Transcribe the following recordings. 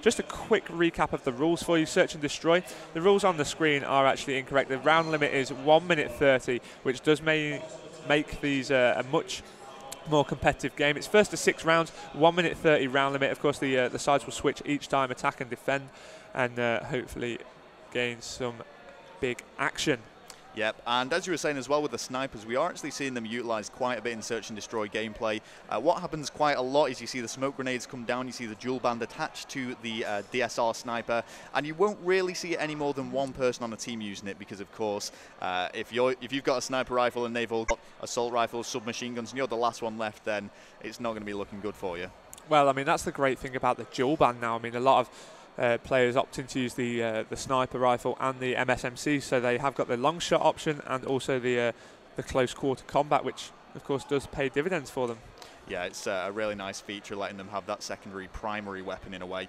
Just a quick recap of the rules for you. Search and destroy. The rules on the screen are actually incorrect. The round limit is 1 minute 30, which does make these a much more competitive game. It's first to 6 rounds, 1 minute 30 round limit. Of course, the sides will switch each time, attack and defend, and hopefully gain some big action. Yep, and as you were saying as well with the snipers, we are actually seeing them utilised quite a bit in search and destroy gameplay. What happens quite a lot is you see the smoke grenades come down, you see the dual band attached to the DSR sniper, and you won't really see any more than one person on a team using it because, of course, if you've got a sniper rifle and they've all got assault rifles, submachine guns, and you're the last one left, then it's not going to be looking good for you. Well, I mean, that's the great thing about the dual band now. I mean, a lot of players opting to use the sniper rifle and the MSMC, so they have got the long shot option and also the close quarter combat, which of course does pay dividends for them. Yeah, it's a really nice feature, letting them have that secondary primary weapon in a way.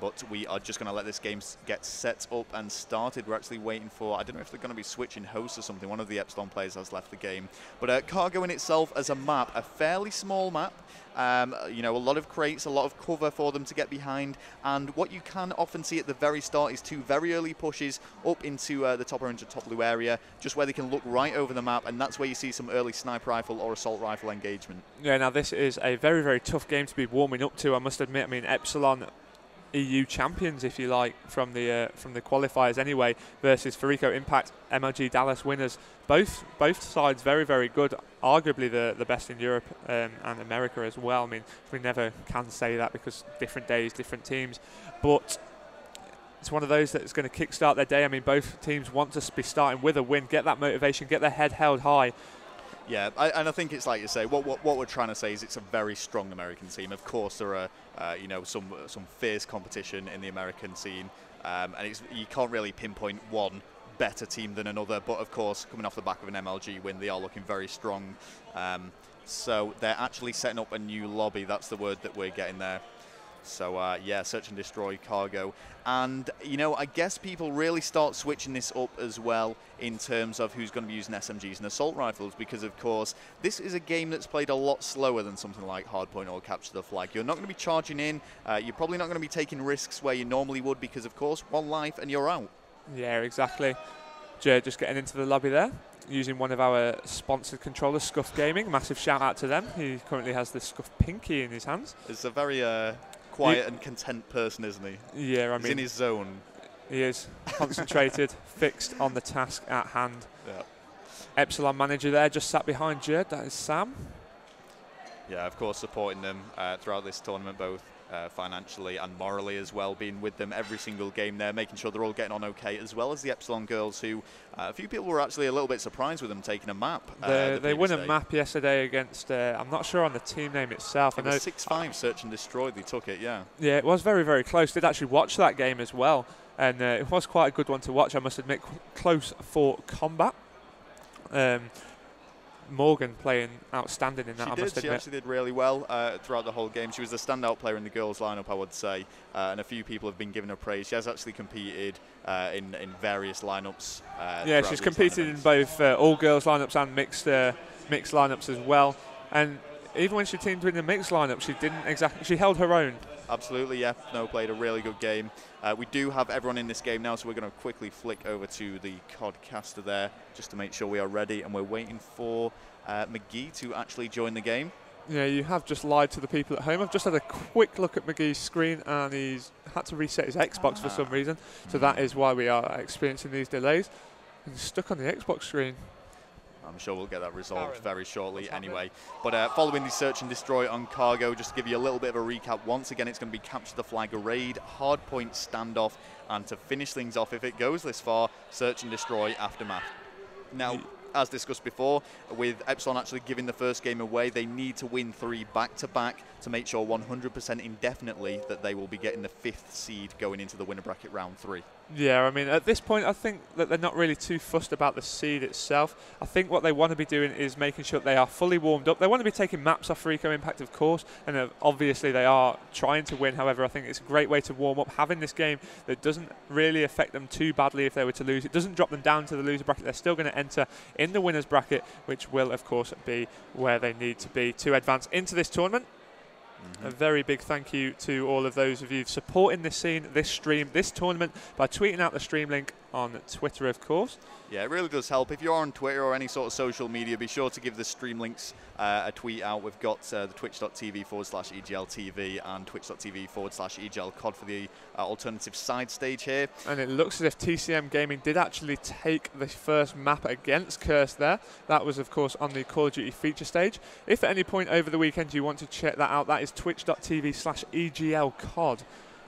But we are just going to let this game get set up and started. We're actually waiting for, I don't know if they're going to be switching hosts or something. One of the Epsilon players has left the game. But Cargo in itself as a map, a fairly small map. You know, a lot of crates, a lot of cover for them to get behind. And what you can often see at the very start is 2 very early pushes up into the top orange and top blue area, just where they can look right over the map. And that's where you see some early sniper rifle or assault rifle engagement. Yeah, now this is a very, very tough game to be warming up to, I must admit. I mean, Epsilon, EU champions, if you like, from the qualifiers anyway, versus Fariko Impact, MLG Dallas winners. Both sides very, very good, arguably the best in Europe and America as well. I mean, we never can say that because different days, different teams, but it's one of those that's going to kickstart their day. I mean, both teams want to be starting with a win, get that motivation, get their head held high. Yeah, and I think it's like you say, what we're trying to say is it's a very strong American team. Of course, there are you know, some fierce competition in the American scene, and you can't really pinpoint one better team than another. But of course, coming off the back of an MLG win, they are looking very strong. So they're actually setting up a new lobby. That's the word that we're getting there. So yeah, search and destroy Cargo. And, you know, I guess people really start switching this up as well in terms of who's going to be using SMGs and assault rifles, because, of course, this is a game that's played a lot slower than something like Hardpoint or Capture the Flag. You're not going to be charging in. You're probably not going to be taking risks where you normally would because, of course, 1 life and you're out. Yeah, exactly. Jay just getting into the lobby there, using one of our sponsored controllers, Scuff Gaming. Massive shout out to them. He currently has the Scuff Pinky in his hands. It's a very quiet and content person, isn't he? Yeah, I mean, he's in his zone. He is concentrated, fixed on the task at hand. Yeah. Epsilon manager there, just sat behind Jed. That is Sam. Yeah, of course, supporting them throughout this tournament, both financially and morally as well, being with them every single game there, making sure they're all getting on okay, as well as the Epsilon girls, who a few people were actually a little bit surprised with them taking a map. They won a map yesterday against, I'm not sure on the team name itself. I know 6-5 search and destroy, they took it, yeah. Yeah, it was very, very close. Did actually watch that game as well, and it was quite a good one to watch, I must admit. Close for combat. Morgan playing outstanding in that, I must admit. She actually did really well throughout the whole game. She was the standout player in the girls' lineup, I would say, and a few people have been giving her praise. She has actually competed in various lineups. Yeah, she's competed in both all-girls lineups and mixed lineups as well. And even when she teamed in the mixed lineup, she held her own. Absolutely, yeah. No, played a really good game. We do have everyone in this game now, so we're going to quickly flick over to the CODcaster there just to make sure we are ready, and we're waiting for McGee to actually join the game. Yeah, you have just lied to the people at home. I've just had a quick look at McGee's screen, and he's had to reset his Xbox for some reason, so that is why we are experiencing these delays. And he's stuck on the Xbox screen. I'm sure we'll get that resolved very shortly anyway. But following the search and destroy on Cargo, just to give you a little bit of a recap, once again it's going to be Capture the Flag, a raid, hardpoint standoff, and to finish things off, if it goes this far, search and destroy aftermath. Now, as discussed before, with Epsilon actually giving the first game away, they need to win 3 back-to-back to make sure 100% indefinitely that they will be getting the 5th seed going into the winner bracket round 3. Yeah, I mean, at this point, I think that they're not really too fussed about the seed itself. I think what they want to be doing is making sure that they are fully warmed up. They want to be taking maps off Fariko Impact, of course, and obviously they are trying to win. However, I think it's a great way to warm up, having this game that doesn't really affect them too badly if they were to lose. It doesn't drop them down to the loser bracket. They're still going to enter in the winners bracket, which will, of course, be where they need to be to advance into this tournament. A very big thank you to all of those of you supporting this scene, this stream, this tournament by tweeting out the stream link on Twitter, of course. Yeah, it really does help. If you're on Twitter or any sort of social media, be sure to give the stream links a tweet out. We've got the twitch.tv/EGLTV and twitch.tv/EGLCOD for the alternative side stage here. And it looks as if TCM Gaming did actually take the first map against Curse there. That was, of course, on the Call of Duty feature stage. If at any point over the weekend you want to check that out, that is twitch.tv/EGLCOD.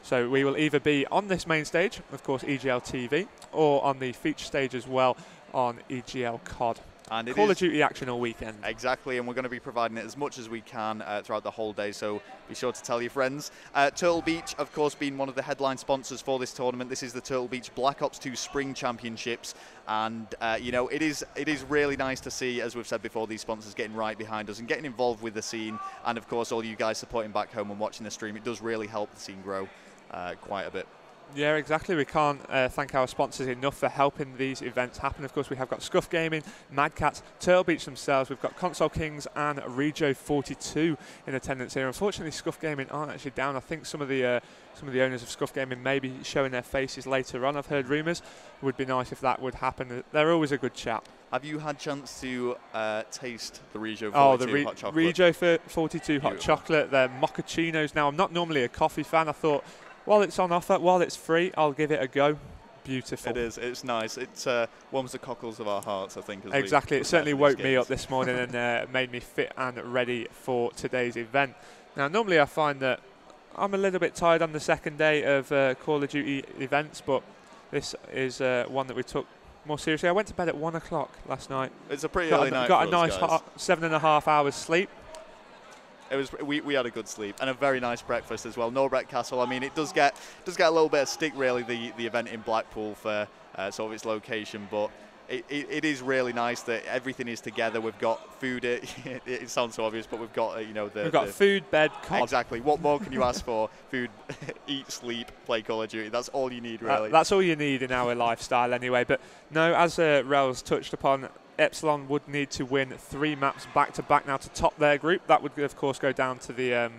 So we will either be on this main stage, of course, EGL TV, or on the feature stage as well on EGL COD. And Call of Duty action all weekend. Exactly, and we're going to be providing it as much as we can throughout the whole day, so be sure to tell your friends. Turtle Beach, of course, being one of the headline sponsors for this tournament. This is the Turtle Beach Black Ops 2 Spring Championships, and you know, it is really nice to see, as we've said before, these sponsors getting right behind us and getting involved with the scene, and of course all you guys supporting back home and watching the stream. It does really help the scene grow quite a bit. Yeah, exactly. We can't thank our sponsors enough for helping these events happen. Of course, we have got Scuff Gaming, Mad Cats, Turtle Beach themselves. We've got Console Kings and Rego42 in attendance here. Unfortunately, Scuff Gaming aren't actually down. I think some of the owners of Scuff Gaming may be showing their faces later on. I've heard rumours. It would be nice if that would happen. They're always a good chat. Have you had a chance to taste the Rego42 hot chocolate? Rego42 hot chocolate. They're mochachinos. Now, I'm not normally a coffee fan. I thought, while it's on offer, while it's free, I'll give it a go. Beautiful. It is. It's nice. It warms the cockles of our hearts, I think. Exactly. It certainly woke me up this morning and made me fit and ready for today's event. Now, normally I find that I'm a little bit tired on the second day of Call of Duty events, but this is one that we took more seriously. I went to bed at 1 o'clock last night. It's a pretty early night. Got a nice 7.5 hours sleep. It was. We had a good sleep and a very nice breakfast as well. Norbreck Castle. I mean, it does get a little bit of stick, really, the event in Blackpool for sort of its location, but it is really nice that everything is together. We've got food. It sounds so obvious, but we've got we've got food, bed, COD. Exactly. What more can you ask for? Food, eat, sleep, play Call of Duty. That's all you need, really. That's all you need in our lifestyle, anyway. But no, as Rel's touched upon, Epsilon would need to win 3 maps back-to-back now to top their group. That would, of course, go down to the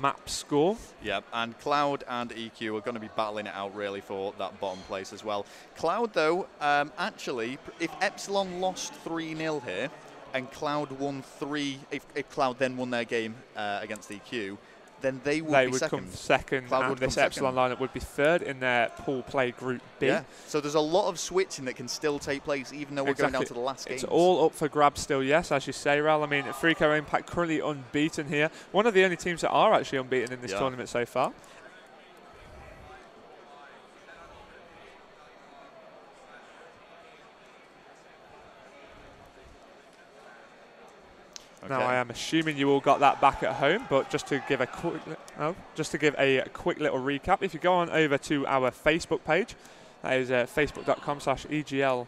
map score. Yeah, and Cloud and EQ are going to be battling it out, really, for that bottom place as well. Cloud, though, actually, if Epsilon lost 3-0 here and Cloud won 3, if Cloud then won their game against EQ, then they would come second, and this Epsilon lineup would be third in their pool play Group B. Yeah, so there's a lot of switching that can still take place, even though we're going down to the last game. It's all up for grabs still, yes, as you say, Ral. I mean, Fariko Impact currently unbeaten here. One of the only teams that are actually unbeaten in this tournament so far. Okay. Now I am assuming you all got that back at home, but just to give a quick little recap, if you go on over to our Facebook page, that is facebook.com/EGL.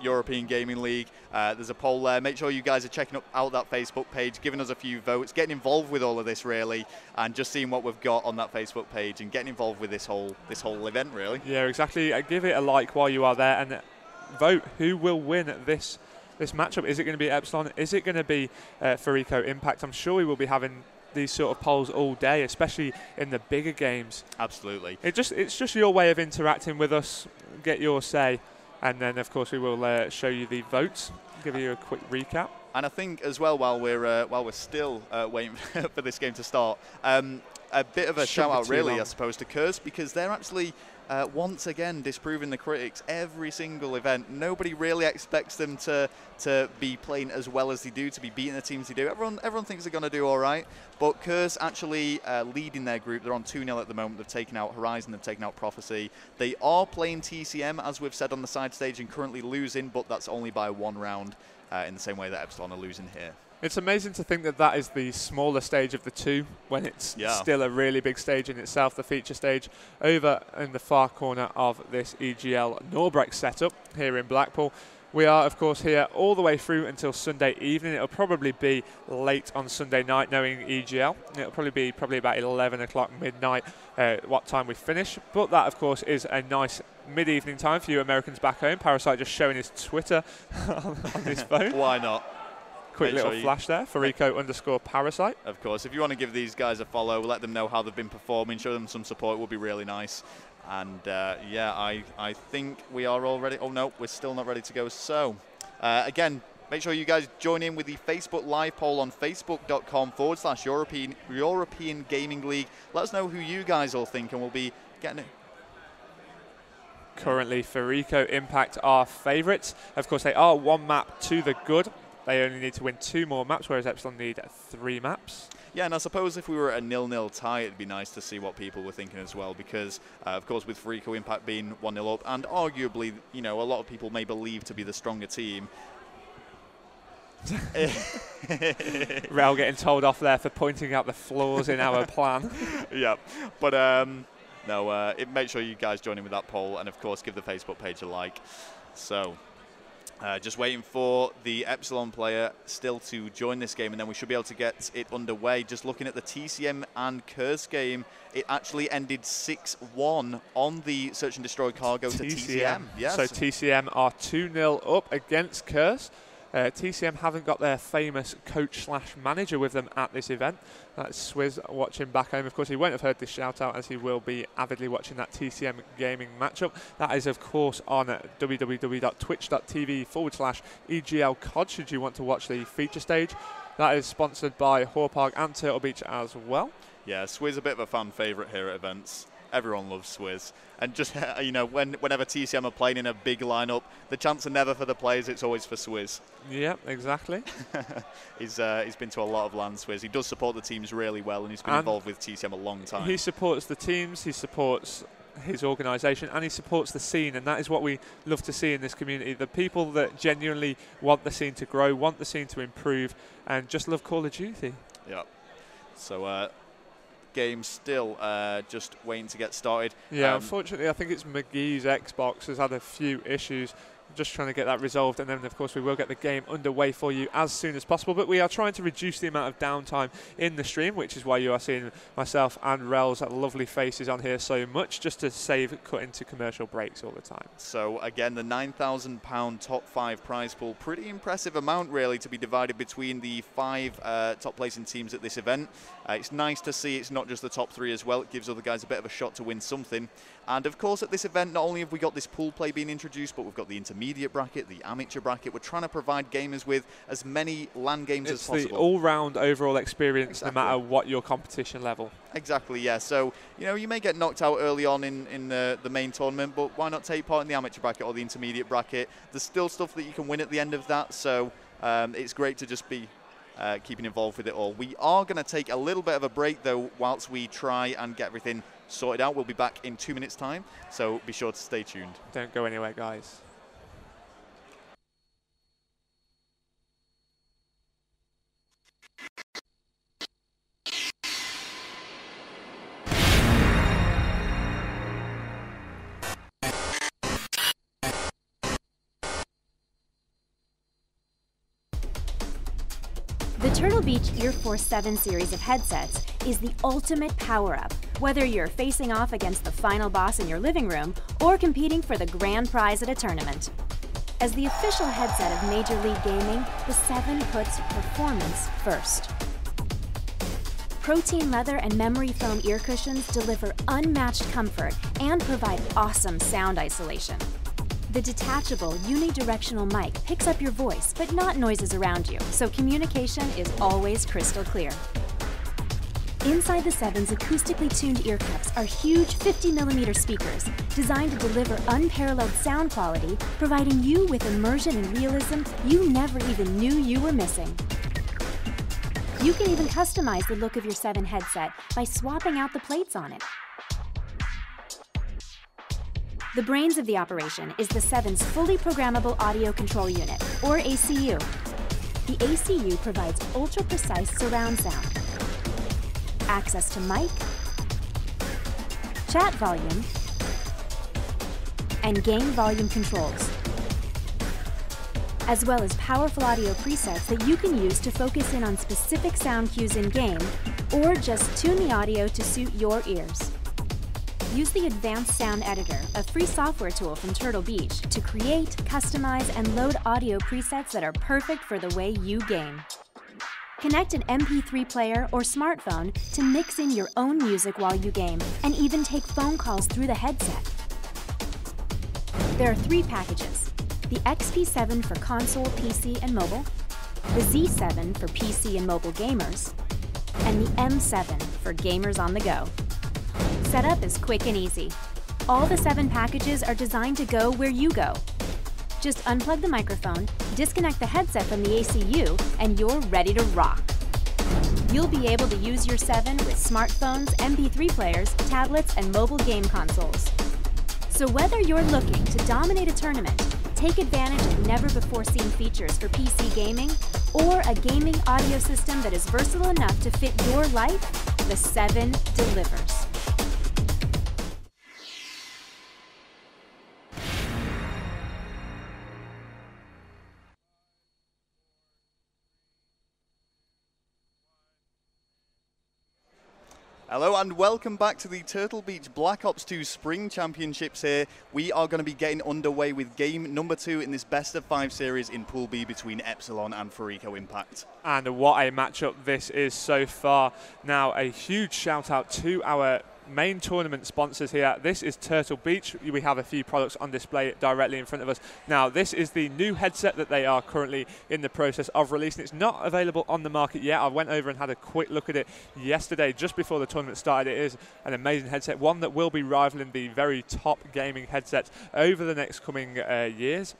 European Gaming League. There's a poll there. Make sure you guys are checking out that Facebook page, giving us a few votes, getting involved with all of this, really, and just seeing what we've got on that Facebook page and getting involved with this whole event, really. Yeah, exactly. Give it a like while you are there and vote. Who will win this matchup? Is it going to be Epsilon? Is it going to be Fariko Impact? I'm sure we will be having these sort of polls all day, especially in the bigger games. Absolutely. It's just your way of interacting with us. Get your say, and then of course we will show you the votes. Give you a quick recap. And I think as well, while we're still waiting for this game to start, a bit of a shout out, really, I suppose, to Curse, because they're actually once again disproving the critics every single event. Nobody really expects them to be playing as well as they do, to be beating the teams they do. Everyone thinks they're going to do all right, but Curse actually leading their group. They're on 2-0 at the moment. They've taken out Horizon, they've taken out Prophecy. They are playing TCM, as we've said, on the side stage, and currently losing, but that's only by 1 round, in the same way that Epsilon are losing here. It's amazing to think that that is the smaller stage of the two, when it's still a really big stage in itself, the feature stage, over in the far corner of this EGL Norbreck setup here in Blackpool. We are, of course, here all the way through until Sunday evening. It'll probably be late on Sunday night, knowing EGL. It'll probably be about 11 o'clock, midnight, what time we finish. But that, of course, is a nice mid-evening time for you Americans back home. Parasite just showing his Twitter on his phone. Why not? quick little flash there, Fariko_Parasite. Of course, if you want to give these guys a follow, let them know how they've been performing, show them some support, it would be really nice. And yeah, I think we are all ready. Oh no, we're still not ready to go. So again, make sure you guys join in with the Facebook live poll on facebook.com/European Gaming League. Let us know who you guys all think, and we'll be getting it. Currently, Fariko Impact are favourites. Of course, they are 1 map to the good. They only need to win 2 more maps, whereas Epsilon need 3 maps. Yeah, and I suppose if we were at a 0-0 tie, it'd be nice to see what people were thinking as well, because, of course, with Fariko Impact being 1-0 up, and arguably, you know, a lot of people may believe to be the stronger team. Rel getting told off there for pointing out the flaws in our plan. Yeah, but no, make sure you guys join in with that poll, and of course give the Facebook page a like. So just waiting for the Epsilon player still to join this game, and then we should be able to get it underway. Just looking at the TCM and Curse game, it actually ended 6-1 on the Search and Destroy cargo to TCM. Yes. So TCM are 2-0 up against Curse. TCM haven't got their famous coach/manager with them at this event. That's Swizz watching back home. Of course, he won't have heard this shout out, as he will be avidly watching that TCM gaming matchup. That is, of course, on www.twitch.tv/EGL9, should you want to watch the feature stage. That is sponsored by Horpark and Turtle Beach as well. Yeah, Swizz a bit of a fan favourite here at events. Everyone loves Swizz. And just, you know, whenever TCM are playing in a big lineup, the chants are never for the players, it's always for Swizz. Yeah, exactly. He's been to a lot of land, Swizz. He does support the teams really well, and he's been involved with TCM a long time. He supports the teams, he supports his organisation, and he supports the scene, and that is what we love to see in this community. The people that genuinely want the scene to grow, want the scene to improve, and just love Call of Duty. Yeah. So, game still just waiting to get started. Yeah, unfortunately, I think it's McGee's Xbox has had a few issues. Just trying to get that resolved, and then of course we will get the game underway for you as soon as possible. But we are trying to reduce the amount of downtime in the stream, which is why you are seeing myself and Rel's lovely faces on here so much, just to save cutting to commercial breaks all the time. So again, the £9,000 top 5 prize pool, pretty impressive amount really to be divided between the 5 top placing teams at this event. It's nice to see it's not just the top 3 as well. It gives other guys a bit of a shot to win something. And of course at this event, not only have we got this pool play being introduced, but we've got the intermediate bracket, the amateur bracket. We're trying to provide gamers with as many LAN games as possible. It's the all-round overall experience, no matter what your competition level. Exactly, yeah. So, you know, you may get knocked out early on in the main tournament, but why not take part in the amateur bracket or the intermediate bracket? There's still stuff that you can win at the end of that, so it's great to just be keeping involved with it all. We are going to take a little bit of a break, though, whilst we try and get everything sorted out. We'll be back in 2 minutes' time, so be sure to stay tuned. Don't go anywhere, guys. The Turtle Beach Ear Force 7 series of headsets is the ultimate power-up, whether you're facing off against the final boss in your living room or competing for the grand prize at a tournament. As the official headset of Major League Gaming, the 7 puts performance first. Protein leather and memory foam ear cushions deliver unmatched comfort and provide awesome sound isolation. The detachable, unidirectional mic picks up your voice, but not noises around you, so communication is always crystal clear. Inside the 7's acoustically tuned ear cups are huge 50mm speakers designed to deliver unparalleled sound quality, providing you with immersion and realism you never even knew you were missing. You can even customize the look of your 7 headset by swapping out the plates on it. The brains of the operation is the 7's fully programmable audio control unit, or ACU. The ACU provides ultra-precise surround sound, access to mic, chat volume, and gain volume controls, as well as powerful audio presets that you can use to focus in on specific sound cues in-game, or just tune the audio to suit your ears. Use the Advanced Sound Editor, a free software tool from Turtle Beach, to create, customize, and load audio presets that are perfect for the way you game. Connect an MP3 player or smartphone to mix in your own music while you game, and even take phone calls through the headset. There are 3 packages: the XP7 for console, PC, and mobile, the Z7 for PC and mobile gamers, and the M7 for gamers on the go. Setup is quick and easy. All the 7 packages are designed to go where you go. Just unplug the microphone, disconnect the headset from the ACU, and you're ready to rock. You'll be able to use your 7 with smartphones, MP3 players, tablets, and mobile game consoles. So whether you're looking to dominate a tournament, take advantage of never-before-seen features for PC gaming, or a gaming audio system that is versatile enough to fit your life, the 7 delivers. Hello and welcome back to the Turtle Beach Black Ops 2 Spring Championships here. We are going to be getting underway with game number 2 in this best of 5 series in Pool B between Epsilon and Fariko Impact. And what a matchup this is so far. Now, a huge shout out to our main tournament sponsors here. This is Turtle Beach. We have a few products on display directly in front of us. Now, this is the new headset that they are currently in the process of releasing. It's not available on the market yet. I went over and had a quick look at it yesterday just before the tournament started. It is an amazing headset, one that will be rivaling the very top gaming headsets over the next coming years.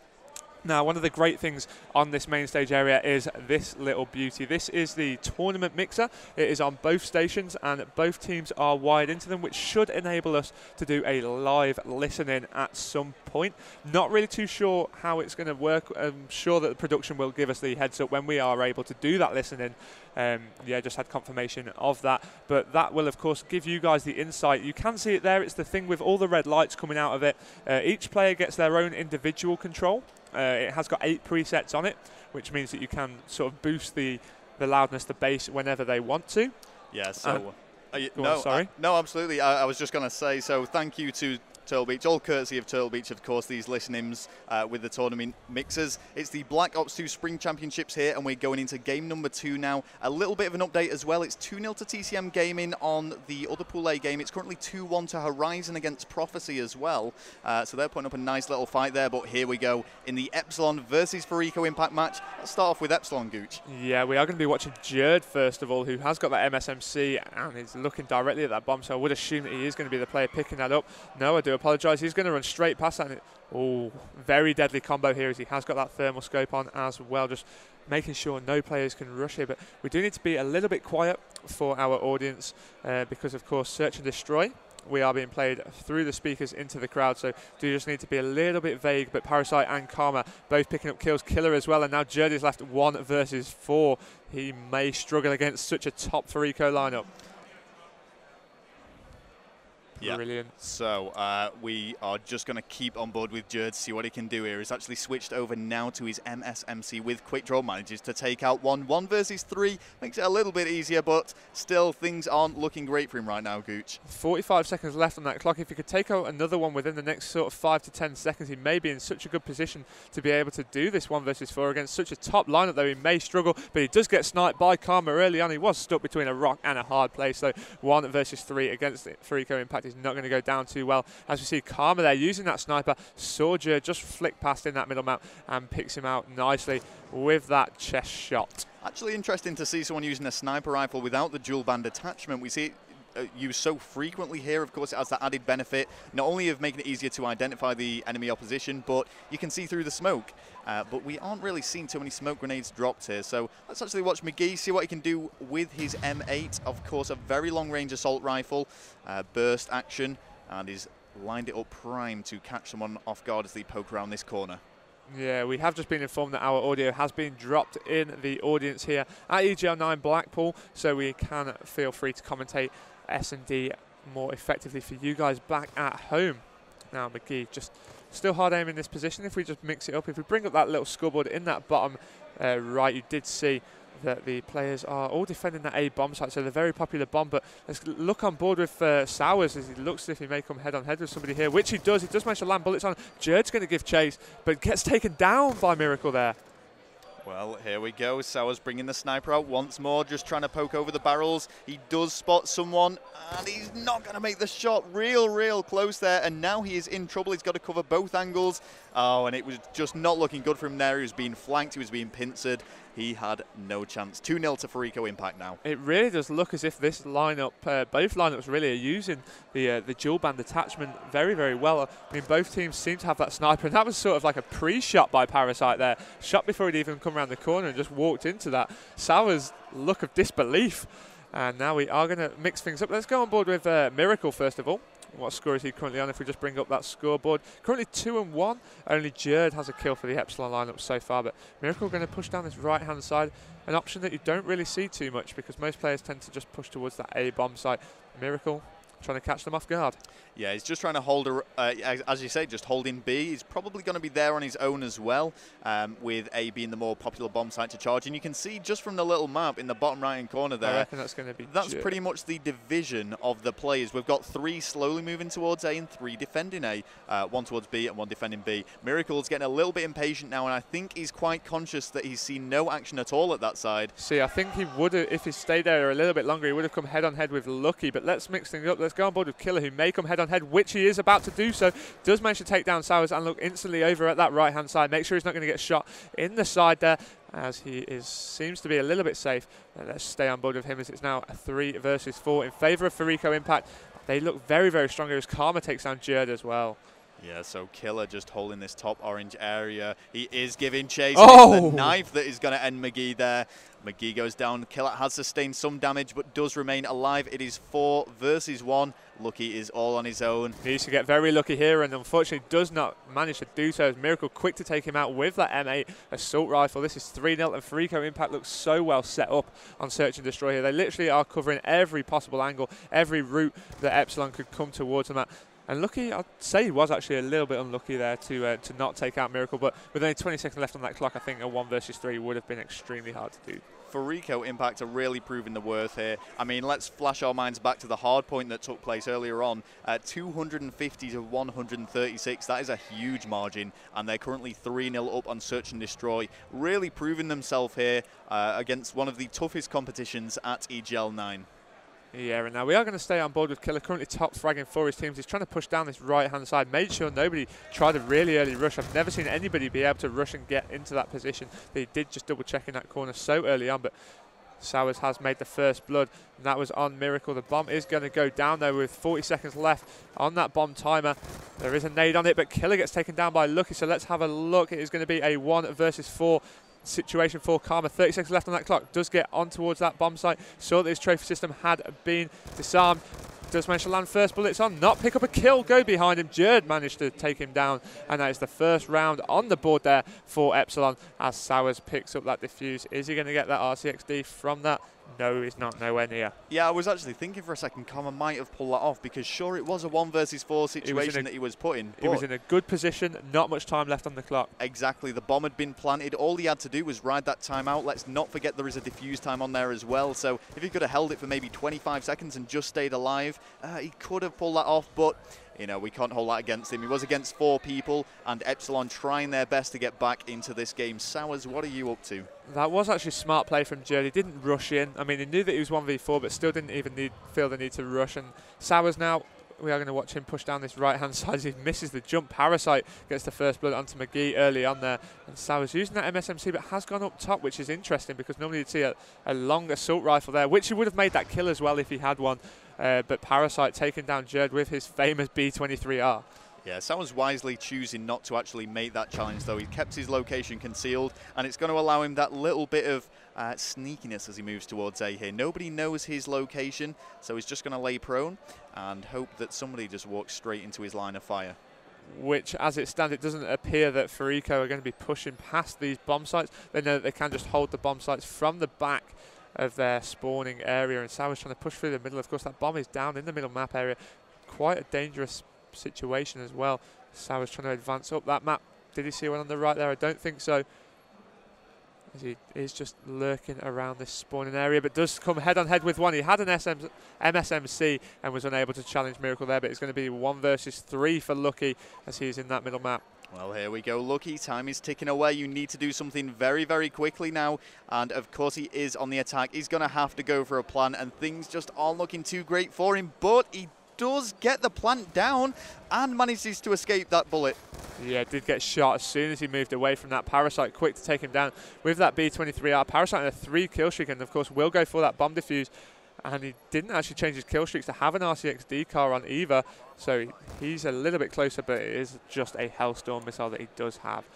Now, one of the great things on this main stage area is this little beauty. This is the tournament mixer. It is on both stations and both teams are wired into them, which should enable us to do a live listen-in at some point. Not really too sure how it's going to work. I'm sure that the production will give us the heads up when we are able to do that listening. Yeah, just had confirmation of that. But that will, of course, give you guys the insight. You can see it there. It's the thing with all the red lights coming out of it. Each player gets their own individual control. It has got 8 presets on it, which means that you can sort of boost the loudness, the bass, whenever they want to. Yeah, so... sorry. No, absolutely. I was just going to say, so thank you to Turtle Beach, all courtesy of Turtle Beach, of course, these listen-ins with the tournament mixers. It's the Black Ops 2 Spring Championships here, and we're going into game number 2 now. A little bit of an update as well. It's 2-0 to TCM Gaming on the other Pool A game. It's currently 2-1 to Horizon against Prophecy as well. So they're putting up a nice little fight there, but here we go in the Epsilon versus Fariko Impact match. Let's start off with Epsilon, Gooch. Yeah, we are going to be watching Jerd first of all, who has got that MSMC and is looking directly at that bomb, so I would assume that he is going to be the player picking that up. No, I do apologise. He's going to run straight past that. Oh, very deadly combo here as he has got that thermal scope on as well, just making sure no players can rush here. But we do need to be a little bit quiet for our audience because, of course, Search and Destroy, we are being played through the speakers into the crowd, so do just need to be a little bit vague. But Parasite and Karma both picking up kills. Killer as well, and now Jerd is left 1 versus 4. He may struggle against such a top Fariko lineup. Yeah. Brilliant. So we are just going to keep on board with Jerd, see what he can do here. He's actually switched over now to his MSMC with Quick Draw, manages to take out 1 versus 3. Makes it a little bit easier, but still things aren't looking great for him right now, Gooch. 45 seconds left on that clock. If he could take out another one within the next sort of 5 to 10 seconds, he may be in such a good position to be able to do this 1 versus 4 against such a top lineup, though he may struggle, but he does get sniped by Karma early on. He was stuck between a rock and a hard place, so 1 versus 3 against Fariko Impact is not going to go down too well. As we see Karma there using that sniper, Sorger just flicked past in that middle mount and picks him out nicely with that chest shot. Actually interesting to see someone using a sniper rifle without the dual band attachment. We see it used so frequently here. Of course, it has that added benefit not only of making it easier to identify the enemy opposition, but you can see through the smoke. But we aren't really seeing too many smoke grenades dropped here, so let's actually watch McGee see what he can do with his M8. Of course, a very long-range assault rifle, burst action, and he's lined it up prime to catch someone off guard as they poke around this corner. Yeah, we have just been informed that our audio has been dropped in the audience here at EGL9 Blackpool, so we can feel free to commentate S&D more effectively for you guys back at home. Now, McGee just still hard aim in this position. If we just mix it up, if we bring up that little scoreboard in that bottom right, you did see that the players are all defending that A bomb site, so they're very popular bomb. But let's look on board with Sowers as he looks as if he may come head on head with somebody here, which he does. He does manage to land bullets on. Jerd's going to give chase, but gets taken down by Miracle there. Well, here we go. Sowers bringing the sniper out once more, just trying to poke over the barrels. He does spot someone, and he's not going to make the shot. Real close there, and now he is in trouble. He's got to cover both angles. Oh, and it was just not looking good for him there. He was being flanked. He was being pincered. He had no chance. 2-0 to Fariko Impact now. It really does look as if this lineup, both lineups really are using the dual band attachment very well. I mean, both teams seem to have that sniper, and that was sort of like a pre-shot by Parasite there. Shot before he'd even come around the corner and just walked into that. Sowers' look of disbelief. And now we are going to mix things up. Let's go on board with Miracle first of all. What score is he currently on if we just bring up that scoreboard? Currently 2-1. Only Jerd has a kill for the Epsilon lineup so far, but Miracle going to push down this right-hand side, an option that you don't really see too much because most players tend to just push towards that A bomb site. Miracle trying to catch them off guard. Yeah, he's just trying to hold, as you say, just holding B. He's probably going to be there on his own as well, with A being the more popular bomb site to charge. And you can see just from the little map in the bottom right-hand corner there, I reckon that's going to be that's pretty much the division of the players. We've got 3 slowly moving towards A and 3 defending A. 1 towards B and 1 defending B. Miracle's getting a little bit impatient now, and I think he's quite conscious that he's seen no action at all at that side. See, I think he would have, if he stayed there a little bit longer, he would have come head-on-head with Lucky. But let's mix things up. Let's go on board with Killer, who may come head-on-head, which he is about to do so. Does manage to take down Sowers and look instantly over at that right-hand side. Make sure he's not going to get shot in the side there, as he seems to be a little bit safe. Let's stay on board with him as it's now a 3 versus 4 in favour of Fariko Impact. They look very strong here as Karma takes down Jerd as well. Yeah, so Killer just holding this top orange area. He is giving chase. Oh! It's the knife that is going to end McGee there. McGee goes down. Killer has sustained some damage, but does remain alive. It is 4 versus 1. Lucky is all on his own. He needs to get very lucky here, and unfortunately does not manage to do so. As Miracle quick to take him out with that M8 assault rifle. This is 3-0, and Fariko Impact looks so well set up on Search and Destroy here. They literally are covering every possible angle, every route that Epsilon could come towards them at. And Lucky, I'd say he was actually a little bit unlucky there to not take out Miracle, but with only 20 seconds left on that clock, I think a 1 versus 3 would have been extremely hard to do. Fariko Impact are really proving the worth here. I mean, let's flash our minds back to the hard point that took place earlier on. 250 to 136, that is a huge margin, and they're currently 3-0 up on Search and Destroy. Really proving themselves here against one of the toughest competitions at EGL9. Yeah, and now we are going to stay on board with Killer, currently top fragging for his teams. He's trying to push down this right-hand side, made sure nobody tried a really early rush. I've never seen anybody be able to rush and get into that position. They did just double-check in that corner so early on, but Sowers has made the first blood, and that was on Miracle. The bomb is going to go down, though, with 40 seconds left on that bomb timer. There is a nade on it, but Killer gets taken down by Lucky, so let's have a look. It is going to be a 1 versus 4 situation for Karma. 30 seconds left on that clock. Does get on towards that bomb site. Saw that his trophy system had been disarmed. Does manage to land first bullets on. Not pick up a kill. Go behind him. Jerd managed to take him down. And that is the first round on the board there for Epsilon as Sowers picks up that defuse. Is he going to get that RCXD from that? No, he's not. Nowhere near. Yeah, I was actually thinking for a second Karma might have pulled that off because sure it was a 1 versus 4 situation that he was put in. He was in a good position, not much time left on the clock. Exactly, the bomb had been planted. All he had to do was ride that time out. Let's not forget there is a defuse time on there as well. So if he could have held it for maybe 25 seconds and just stayed alive, he could have pulled that off, but you know, we can't hold that against him. He was against 4 people, and Epsilon trying their best to get back into this game. Sowers, what are you up to? That was actually smart play from Jerd. He didn't rush in. I mean, he knew that he was 1v4, but still didn't even feel the need to rush. And Sowers now, we are going to watch him push down this right-hand side as he misses the jump. Parasite gets the first blood onto McGee early on there. And Sowers using that MSMC, but has gone up top, which is interesting because normally you'd see a long assault rifle there, which he would have made that kill as well if he had one. But Parasite taking down Jerd with his famous B23R. Yeah, Sowers wisely choosing not to actually make that challenge, though. He kept his location concealed, and it's going to allow him that little bit of sneakiness as he moves towards A here. Nobody knows his location, so he's just going to lay prone and hope that somebody just walks straight into his line of fire. Which, as it stands, it doesn't appear that Fariko are going to be pushing past these bomb sites. They know that they can just hold the bomb sites from the back of their spawning area, and Sowers trying to push through the middle. Of course, that bomb is down in the middle map area. Quite a dangerous situation as well. Sowers trying to advance up that map. Did he see one on the right there? I don't think so. as he is just lurking around this spawning area, but does come head on head with one. He had an MSMC and was unable to challenge Miracle there, but it's going to be 1 versus 3 for Lucky as he's in that middle map. Well, here we go, Lucky. Time is ticking away. You need to do something very, very quickly now. And, of course, he is on the attack. He's going to have to go for a plant, and things just aren't looking too great for him. But he does get the plant down and manages to escape that bullet. Yeah, did get shot as soon as he moved away from that Parasite. Quick to take him down with that B23R. Parasite on a 3 kill streak, and, of course, will go for that bomb defuse. And he didn't actually change his kill streaks to have an RCX decar on either, so he's a little bit closer, but it is just a Hellstorm missile that he does have.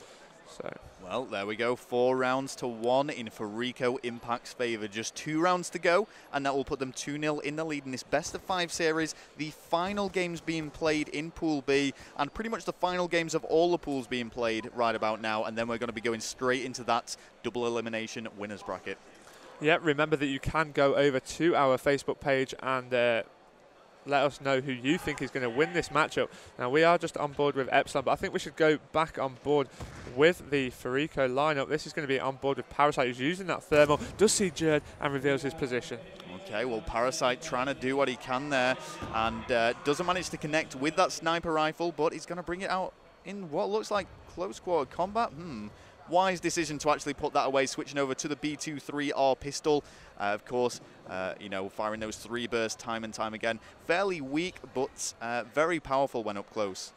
So, well, there we go, 4 rounds to 1 in Fariko Impact's favour. Just 2 rounds to go, and that will put them 2-0 in the lead in this best-of-5 series. The final games being played in Pool B, and pretty much the final games of all the pools being played right about now, and then we're going to be going straight into that double elimination winners bracket. Yeah, remember that you can go over to our Facebook page and let us know who you think is going to win this matchup. Now, we are just on board with Epsilon, but I think we should go back on board with the Fariko lineup. This is going to be on board with Parasite, who's using that thermal, does see Jerd and reveals his position. Okay, well, Parasite trying to do what he can there, and doesn't manage to connect with that sniper rifle, but he's going to bring it out in what looks like close quarter combat. Wise decision to actually put that away, switching over to the B23R pistol. Of course, you know, firing those 3 bursts time and time again. Fairly weak, but very powerful when up close.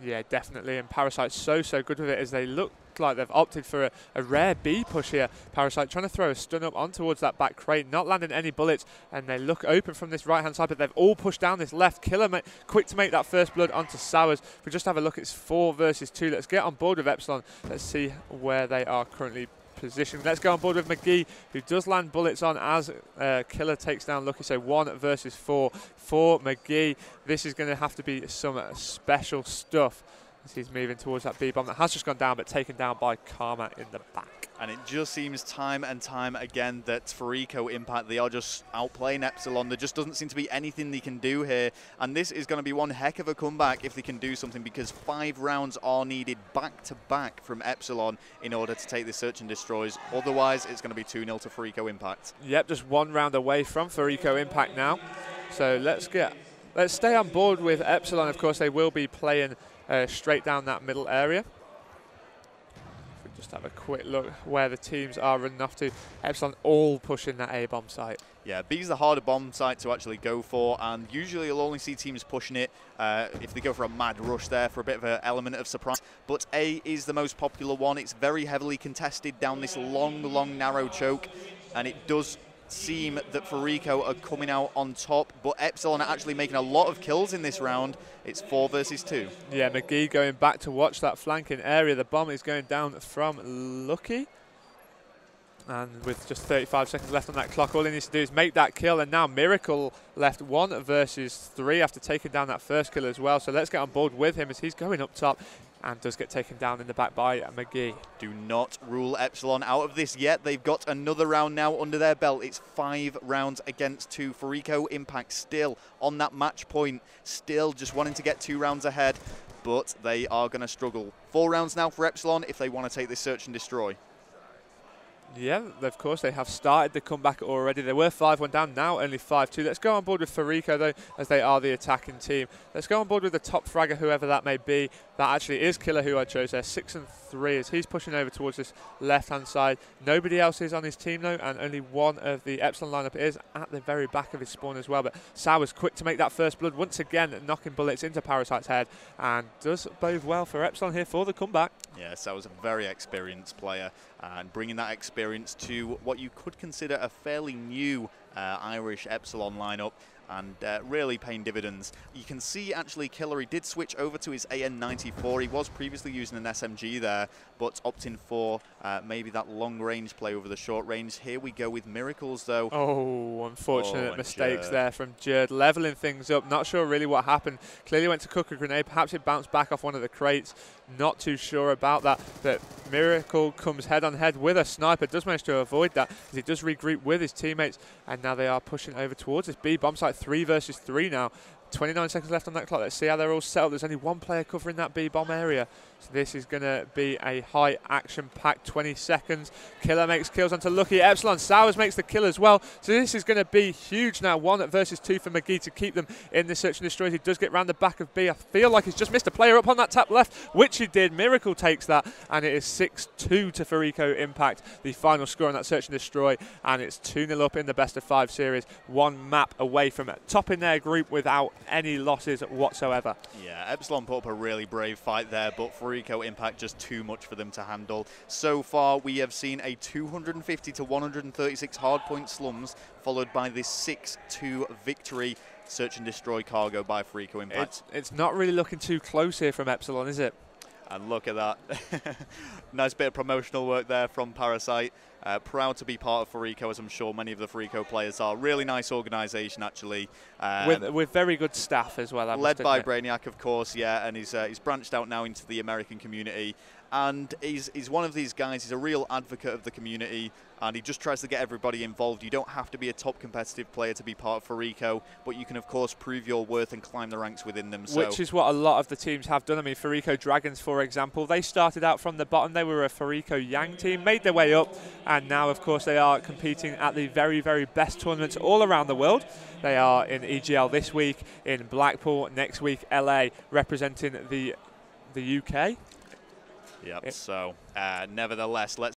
Yeah, definitely. And Parasite's so good with it, as they look like they've opted for a rare B push here. Parasite trying to throw a stun up on towards that back crate, not landing any bullets, and they look open from this right hand side, but they've all pushed down this left. Killer quick to make that first blood onto Sowers. If we just have a look, it's 4 versus 2. Let's get on board with Epsilon. Let's see where they are currently positioned. Let's go on board with McGee, who does land bullets on as Killer takes down Lucky. So 1 versus 4 for McGee. This is going to have to be some special stuff as he's moving towards that B-bomb that has just gone down, but taken down by Karma in the back. And it just seems time and time again that Fariko Impact, they are just outplaying Epsilon. There just doesn't seem to be anything they can do here. And this is going to be one heck of a comeback if they can do something, because 5 rounds are needed back-to-back from Epsilon in order to take the search and destroys. Otherwise, it's going to be 2-0 to Fariko Impact. Yep, just 1 round away from Fariko Impact now. So let's stay on board with Epsilon. Of course, they will be playing straight down that middle area. If we just have a quick look where the teams are running off to. Epsilon all pushing that A-bomb site. Yeah, B's the harder bomb site to actually go for, and usually you'll only see teams pushing it if they go for a mad rush there for a bit of an element of surprise. But A is the most popular one. It's very heavily contested down this long, narrow choke, and it does seem that Fariko are coming out on top, but Epsilon are actually making a lot of kills in this round. It's 4 versus 2. Yeah, McGee going back to watch that flanking area. The bomb is going down from Lucky. And with just 35 seconds left on that clock, all he needs to do is make that kill. And now Miracle left 1 versus 3 after taking down that first kill as well. So let's get on board with him as he's going up top and does get taken down in the back by McGee. Do not rule Epsilon out of this yet. They've got another round now under their belt. It's 5 rounds against 2. Fariko Impact still on that match point, still just wanting to get 2 rounds ahead, but they are going to struggle. 4 rounds now for Epsilon if they want to take this search and destroy. Yeah, of course, they have started the comeback already. They were 5-1 down, now only 5-2. Let's go on board with Fariko, though, as they are the attacking team. Let's go on board with the top fragger, whoever that may be. That actually is Killer, who I chose there, 6-3, as he's pushing over towards this left-hand side. Nobody else is on his team, though, and only one of the Epsilon lineup is at the very back of his spawn as well. But Sowers quick to make that first blood, once again knocking bullets into Parasite's head, and does bode well for Epsilon here for the comeback. Yeah, Sowers a very experienced player, and bringing that experience to what you could consider a fairly new Irish Epsilon lineup, and really paying dividends. You can see actually Killer, he did switch over to his AN94. He was previously using an SMG there, but opting for maybe that long range play over the short range. Here we go with Miracles though. Oh, unfortunate mistakes there from Jerd, leveling things up. Not sure really what happened. Clearly went to cook a grenade. Perhaps it bounced back off one of the crates. Not too sure about that, but Miracle comes head on head with a sniper, does manage to avoid that as he does regroup with his teammates, and now they are pushing over towards this B bomb site. 3 versus 3 now. 29 seconds left on that clock. Let's see how they're all set up. There's only one player covering that B bomb area. So this is going to be a high action-packed 20 seconds. Killer makes kills onto Lucky. Epsilon Sowers makes the kill as well. So this is going to be huge now. 1 versus 2 for McGee to keep them in the search and destroy. He does get round the back of B. I feel like he's just missed a player up on that tap left, which he did. Miracle takes that, and it is 6-2 to Fariko Impact, the final score on that search and destroy, and it's 2-0 up in the best of 5 series. 1 map away from topping their group without any losses whatsoever. Yeah, Epsilon put up a really brave fight there, but Fariko Impact just too much for them to handle. So far, we have seen a 250 to 136 hardpoint slums, followed by this 6-2 victory. Search and destroy cargo by Fariko Impact. It's not really looking too close here from Epsilon, is it? And look at that. Nice bit of promotional work there from Parasite. Proud to be part of Fariko, as I'm sure many of the Fariko players are. Really nice organisation, actually. With very good staff as well. Led by Brainiac, of course, yeah, and he's branched out now into the American community. And he's one of these guys, he's a real advocate of the community, and he just tries to get everybody involved. You don't have to be a top competitive player to be part of Fariko, but you can, of course, prove your worth and climb the ranks within them. Which is what a lot of the teams have done. I mean, Fariko Dragons, for example, they started out from the bottom. They were a Fariko Yang team, made their way up, and now, of course, they are competing at the very, very best tournaments all around the world. They are in EGL this week, in Blackpool next week, LA, representing the UK. Yep, so nevertheless, let's